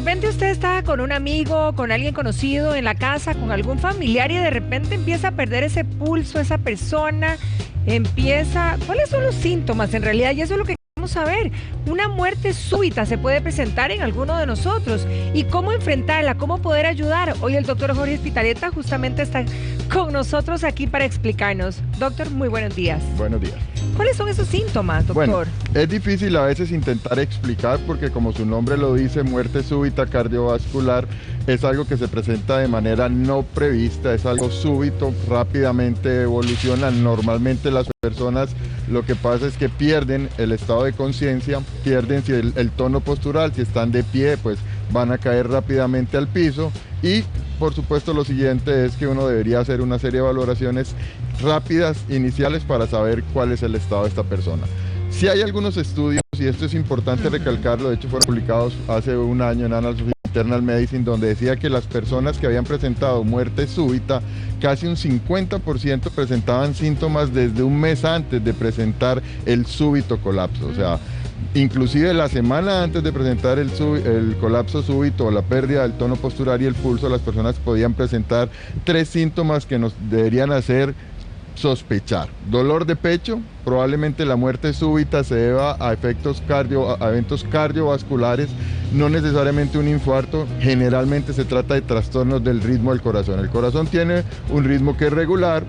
repente usted está con un amigo, con alguien conocido en la casa, con algún familiar y de repente empieza a perder ese pulso, esa persona ¿Cuáles son los síntomas en realidad? Y eso es lo que queremos saber. Una muerte súbita se puede presentar en alguno de nosotros. ¿Y cómo enfrentarla? ¿Cómo poder ayudar? Hoy el doctor Jorge Hospitalet justamente está con nosotros aquí para explicarnos. Doctor, muy buenos días. Buenos días. ¿Cuáles son esos síntomas, doctor? Bueno, es difícil a veces intentar explicar porque como su nombre lo dice, muerte súbita cardiovascular es algo que se presenta de manera no prevista, es algo súbito, rápidamente evoluciona. Normalmente las personas lo que pasa es que pierden el estado de conciencia, pierden el tono postural, si están de pie pues van a caer rápidamente al piso y por supuesto lo siguiente es que uno debería hacer una serie de valoraciones rápidas iniciales para saber cuál es el estado de esta persona. Si hay algunos estudios, y esto es importante recalcarlo, de hecho fueron publicados hace un año en Annals of Internal Medicine, donde decía que las personas que habían presentado muerte súbita, casi un 50% presentaban síntomas desde un mes antes de presentar el súbito colapso. O sea, inclusive la semana antes de presentar el colapso súbito o la pérdida del tono postural y el pulso, las personas podían presentar 3 síntomas que nos deberían hacer sospechar. Dolor de pecho, probablemente la muerte súbita se deba a eventos cardiovasculares, no necesariamente un infarto, generalmente se trata de trastornos del ritmo del corazón. El corazón tiene un ritmo que es regular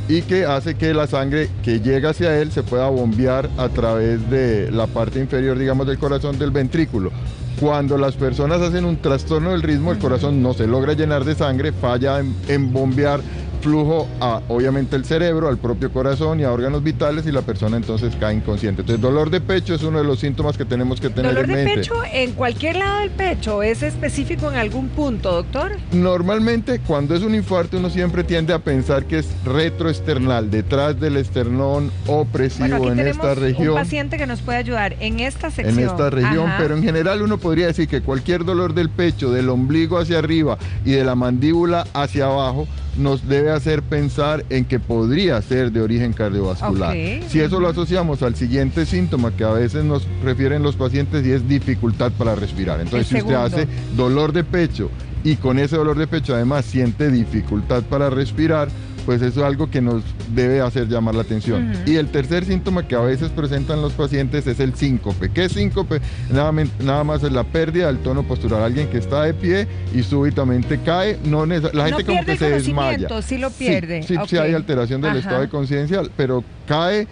y que hace que la sangre que llega hacia él se pueda bombear a través de la parte inferior, digamos, del corazón, del ventrículo. Cuando las personas hacen un trastorno del ritmo, el corazón no se logra llenar de sangre, falla en bombear flujo a, obviamente, el cerebro, al propio corazón y a órganos vitales y la persona entonces cae inconsciente. Entonces, dolor de pecho es uno de los síntomas que tenemos que tener en mente. ¿Dolor de pecho en cualquier lado del pecho? ¿Es específico en algún punto, doctor? Normalmente, cuando es un infarto, uno siempre tiende a pensar que es retroesternal, detrás del esternón opresivo, en esta región. Un paciente que nos puede ayudar en esta sección. En esta región, pero en general uno podría decir que cualquier dolor del pecho, del ombligo hacia arriba y de la mandíbula hacia abajo, nos debe hacer pensar en que podría ser de origen cardiovascular. Si eso lo asociamos al siguiente síntoma que a veces nos refieren los pacientes y es dificultad para respirar. Entonces, si usted hace dolor de pecho y con ese dolor de pecho además siente dificultad para respirar, pues eso es algo que nos debe hacer llamar la atención. Y el tercer síntoma que a veces presentan los pacientes es el síncope. ¿Qué es síncope? Nada más es la pérdida del tono postural. Alguien que está de pie y súbitamente cae, la gente como que se desmaya. Sí lo pierde. Sí hay alteración del estado de conciencia, pero cae,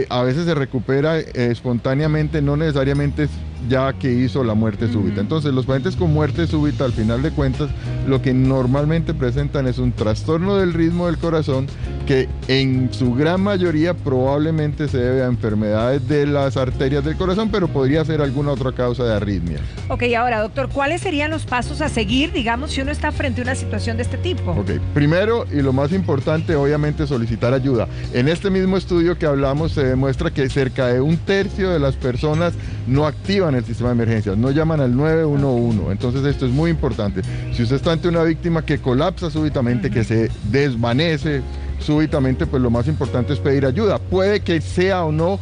a veces se recupera espontáneamente, no necesariamente ya que hizo la muerte súbita. Entonces, los pacientes con muerte súbita, al final de cuentas, lo que normalmente presentan es un trastorno del ritmo del corazón que en su gran mayoría probablemente se debe a enfermedades de las arterias del corazón, pero podría ser alguna otra causa de arritmia. Ok, ahora, doctor, ¿cuáles serían los pasos a seguir, digamos, si uno está frente a una situación de este tipo? Ok, primero y lo más importante, obviamente, solicitar ayuda. En este mismo estudio que hablamos se demuestra que cerca de 1/3 de las personas no activan el sistema de emergencias, no llaman al 911. Entonces esto es muy importante. Si usted está ante una víctima que colapsa súbitamente, que se desvanece súbitamente, pues lo más importante es pedir ayuda. Puede que sea o no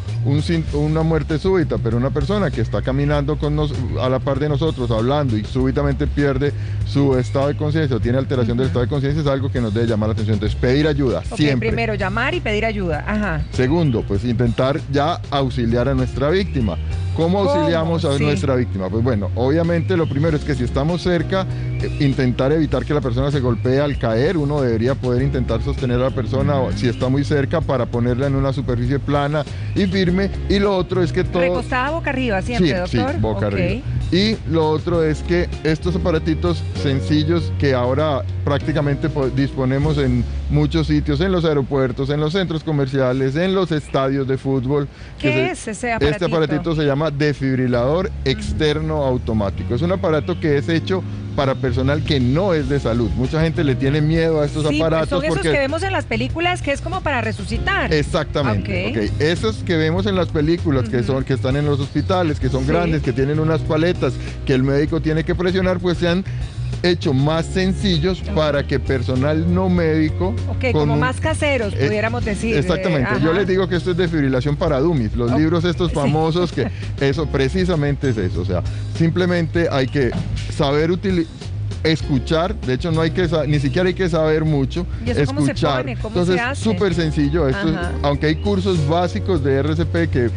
una muerte súbita, pero una persona que está caminando a la par de nosotros, hablando y súbitamente pierde su estado de conciencia o tiene alteración del estado de conciencia, es algo que nos debe llamar la atención. Entonces, pedir ayuda, siempre. Primero, llamar y pedir ayuda. Segundo, pues intentar ya auxiliar a nuestra víctima. ¿Cómo auxiliamos a nuestra víctima? Pues bueno, obviamente lo primero es que si estamos cerca, intentar evitar que la persona se golpee al caer. Uno debería poder intentar sostener a la persona, si está muy cerca, para ponerla en una superficie plana y firme. Y lo otro es que todo... Recostada boca arriba siempre, doctor. Sí, boca arriba. Y lo otro es que estos aparatitos sencillos que ahora prácticamente disponemos en muchos sitios, en los aeropuertos, en los centros comerciales, en los estadios de fútbol. ¿Qué es ese aparatito? Este aparatito se llama desfibrilador externo automático. Es un aparato que es hecho para personal que no es de salud. Mucha gente le tiene miedo a estos aparatos. Son esos que vemos en las películas que es como para resucitar. Exactamente. Esos que vemos en las películas que están en los hospitales, que son grandes, que tienen unas paletas que el médico tiene que presionar, pues se han hecho más sencillos para que personal no médico... Ok, como más caseros, pudiéramos decir. Exactamente, yo les digo que esto es desfibrilación para dummies, los libros estos famosos, que eso precisamente es eso, o sea, simplemente hay que saber escuchar, de hecho no hay que ni siquiera hay que saber mucho, ¿Y eso escuchar. ¿Cómo entonces se hace? súper sencillo, aunque hay cursos básicos de RCP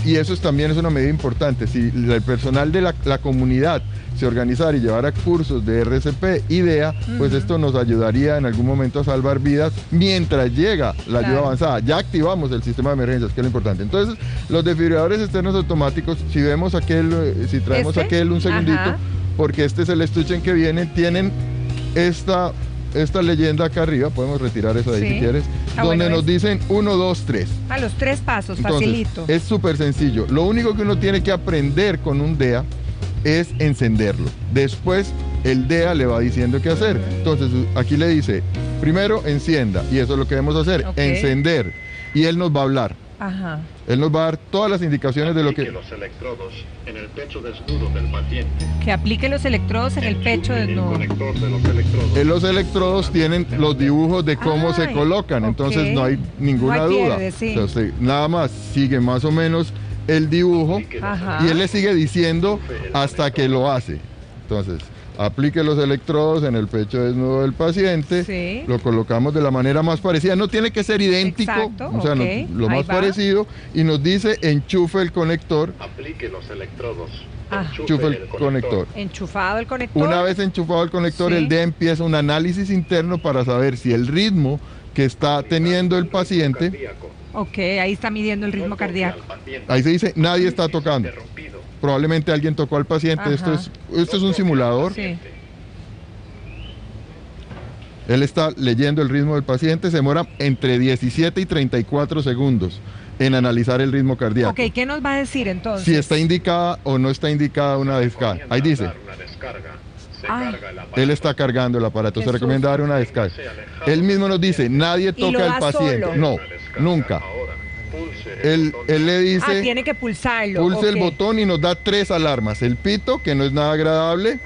y eso también es una medida importante, si el personal de la comunidad se organizara y llevara cursos de RCP y DEA, pues esto nos ayudaría en algún momento a salvar vidas mientras llega la ayuda avanzada. Ya activamos el sistema de emergencias, que es lo importante. Entonces, los desfibriladores externos automáticos, si vemos si traemos aquel un segundito, porque este es el estuche en que viene, tienen esta leyenda acá arriba, podemos retirar eso de ahí si quieres, donde nos dicen 1, 2, 3. A los 3 pasos, entonces, facilito. Es súper sencillo. Lo único que uno tiene que aprender con un DEA es encenderlo. Después el DEA le va diciendo qué hacer. Entonces aquí le dice, primero encienda, y eso es lo que debemos hacer, encender, y él nos va a hablar. Él nos va a dar todas las indicaciones de lo que... los electrodos en el pecho desnudo del paciente. Que aplique los electrodos en el pecho desnudo. El conector de los electrodos. Los electrodos tienen los dibujos de cómo se colocan, entonces no hay ninguna duda. Entonces, nada más sigue más o menos el dibujo y él le sigue diciendo hasta que lo hace. Entonces, aplique los electrodos en el pecho desnudo del paciente, lo colocamos de la manera más parecida, no tiene que ser idéntico, o sea, lo más parecido, y nos dice enchufe el conector. Aplique los electrodos. Enchufe el conector. Enchufado el conector. Una vez enchufado el conector, el DEA empieza un análisis interno para saber si el ritmo que está teniendo el paciente... Ok, ahí está midiendo el ritmo cardíaco. Ahí se dice, nadie está tocando. Probablemente alguien tocó al paciente, esto es un simulador. Él está leyendo el ritmo del paciente, se demora entre 17 y 34 segundos en analizar el ritmo cardíaco. Ok, ¿qué nos va a decir entonces? Si está indicada o no está indicada una descarga. Ahí dice. Él está cargando el aparato, se recomienda dar una descarga. Él mismo nos dice, nadie toca al paciente. Solo. No, nunca. Él le dice, tiene que pulsarlo. Pulse el botón y nos da 3 alarmas. El pito, que no es nada agradable,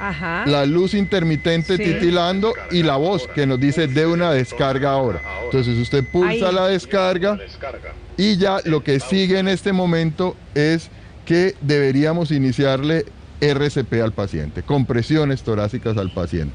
la luz intermitente titilando y la voz que nos dice de una descarga ahora. Entonces usted pulsa la descarga y ya lo que sigue en este momento es que deberíamos iniciarle RCP al paciente, compresiones torácicas al paciente.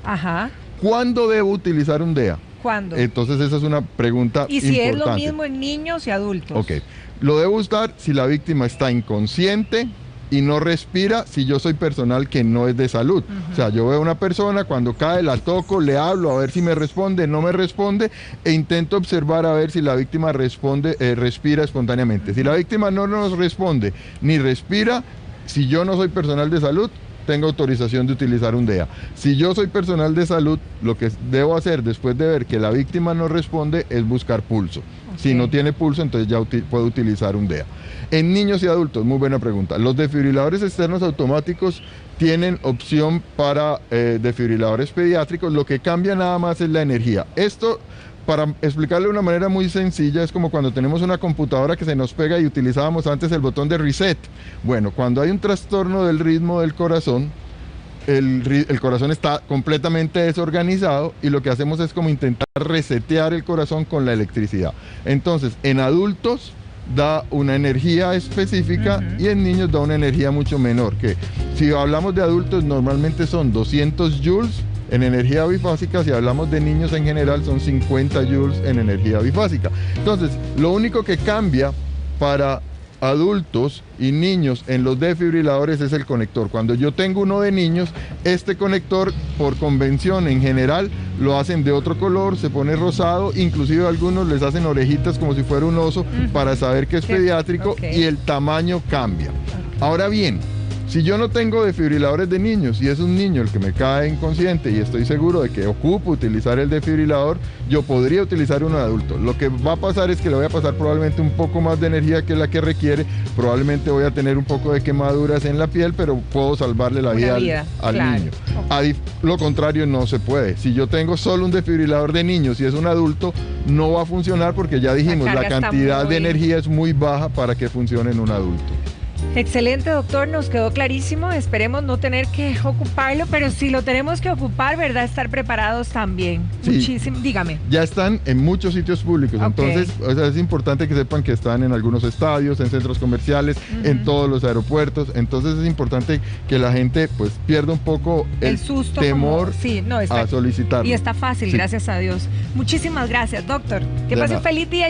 ¿Cuándo debo utilizar un DEA? ¿Cuándo? Entonces esa es una pregunta importante. ¿Y si es lo mismo en niños y adultos? Ok, lo debo usar si la víctima está inconsciente y no respira, si yo soy personal que no es de salud. O sea, yo veo a una persona, cuando cae la toco, le hablo a ver si me responde, no me responde, e intento observar a ver si la víctima respira espontáneamente. Si la víctima no nos responde ni respira, si yo no soy personal de salud, tengo autorización de utilizar un DEA. Si yo soy personal de salud, lo que debo hacer después de ver que la víctima no responde es buscar pulso. Si no tiene pulso, entonces ya puedo utilizar un DEA. En niños y adultos, muy buena pregunta. Los desfibriladores externos automáticos tienen opción para desfibriladores pediátricos. Lo que cambia nada más es la energía. Esto, para explicarle de una manera muy sencilla, es como cuando tenemos una computadora que se nos pega y utilizábamos antes el botón de reset. Bueno, cuando hay un trastorno del ritmo del corazón, el corazón está completamente desorganizado y lo que hacemos es como intentar resetear el corazón con la electricidad. Entonces, en adultos da una energía específica y en niños da una energía mucho menor, que si hablamos de adultos normalmente son 200 joules en energía bifásica, si hablamos de niños en general son 50 joules en energía bifásica. Entonces, lo único que cambia para adultos y niños en los desfibriladores es el conector. Cuando yo tengo uno de niños, este conector por convención en general lo hacen de otro color, se pone rosado, inclusive algunos les hacen orejitas como si fuera un oso para saber que es pediátrico y el tamaño cambia. Ahora bien, si yo no tengo desfibriladores de niños y es un niño el que me cae inconsciente y estoy seguro de que ocupo utilizar el desfibrilador, yo podría utilizar uno de adulto. Lo que va a pasar es que le voy a pasar probablemente un poco más de energía que la que requiere, probablemente voy a tener un poco de quemaduras en la piel, pero puedo salvarle la vida al niño. Lo contrario no se puede. Si yo tengo solo un desfibrilador de niños y es un adulto, no va a funcionar porque ya dijimos, la cantidad de energía es muy baja para que funcione en un adulto. Excelente, doctor, nos quedó clarísimo. Esperemos no tener que ocuparlo, pero si lo tenemos que ocupar, ¿verdad? Estar preparados también. Sí. Muchísimo, dígame. Ya están en muchos sitios públicos, entonces es importante que sepan que están en algunos estadios, en centros comerciales, en todos los aeropuertos, entonces es importante que la gente pues pierda un poco el susto, temor está, a solicitarlo. Y está fácil, Sí. gracias a Dios. Muchísimas gracias, doctor. Que De pase un nada. feliz día.